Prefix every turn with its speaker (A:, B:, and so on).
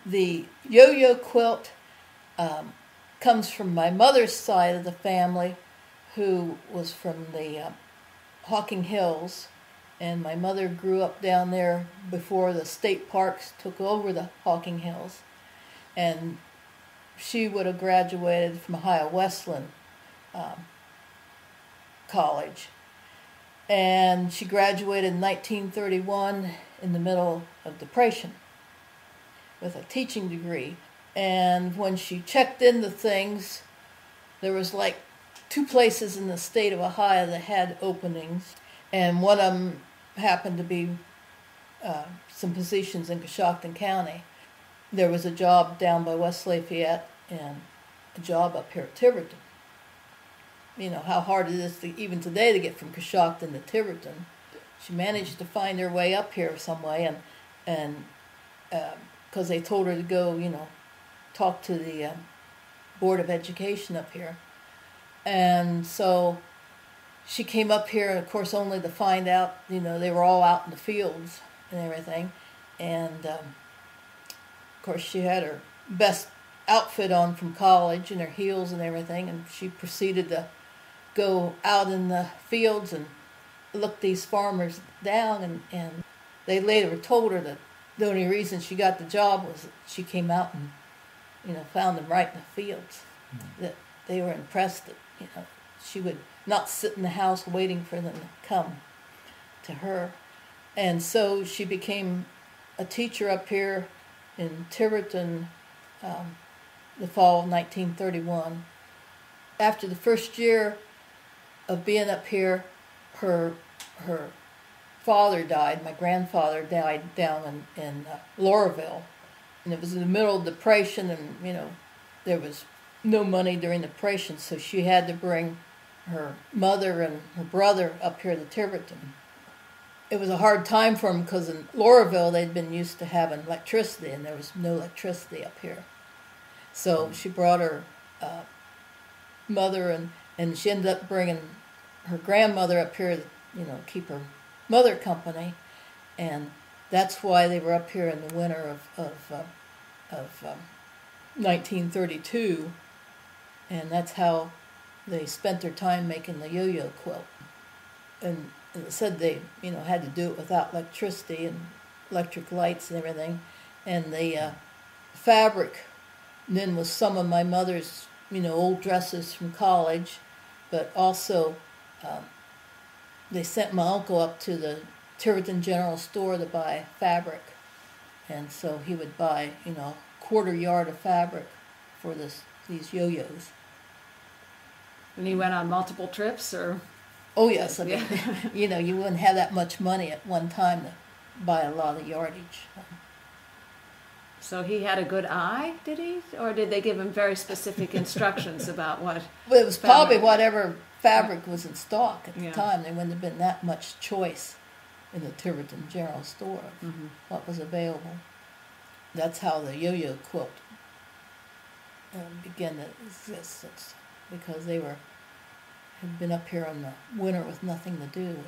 A: The yo-yo quilt comes from my mother's side of the family, who was from the Hocking Hills, and my mother grew up down there before the state parks took over the Hocking Hills, and she would have graduated from Ohio Wesleyan College, and she graduated in 1931 in the middle of Depression with a teaching degree. And when she checked into things, there was like 2 places in the state of Ohio that had openings, and one of them happened to be some positions in Coshocton County. There was a job down by West Lafayette and a job up here at Tiverton. You know how hard it is even today to get from Coshocton to Tiverton. She managed to find her way up here some way, and because they told her to go, talk to the Board of Education up here. And so she came up here, and of course only to find out, they were all out in the fields and everything. And of course she had her best outfit on from college and her heels and everything, and she proceeded to go out in the fields and look these farmers down, and they later told her that the only reason she got the job was that she came out and found them right in the fields. Mm-hmm. That they were impressed that she would not sit in the house waiting for them to come to her. And so she became a teacher up here in Tiverton the fall of 1931. After the first year of being up here, her father died. My grandfather died down in Laurelville, and it was in the middle of Depression, and there was no money during the Depression, so she had to bring her mother and her brother up here to Tiverton. It was a hard time for them because in Laurelville they'd been used to having electricity, and there was no electricity up here. So she brought her mother, and she ended up bringing her grandmother up here to keep her mother company, and that's why they were up here in the winter of 1932, and that's how they spent their time making the yo-yo quilt. And it said they had to do it without electricity and electric lights and everything, and the fabric then was some of my mother's old dresses from college, but also they sent my uncle up to the Tiverton General Store to buy fabric, and so he would buy a quarter yard of fabric for these yo-yos.
B: And he went on multiple trips, or?
A: Oh yes, I mean, you wouldn't have that much money at one time to buy a lot of yardage.
B: So he had a good eye, did he? Or did they give him very specific instructions about what?
A: Well, it was probably whatever fabric was in stock at the time. There wouldn't have been that much choice in the Tiverton General Store of what was available. That's how the yo-yo quilt began to exist, because they had been up here in the winter with nothing to do.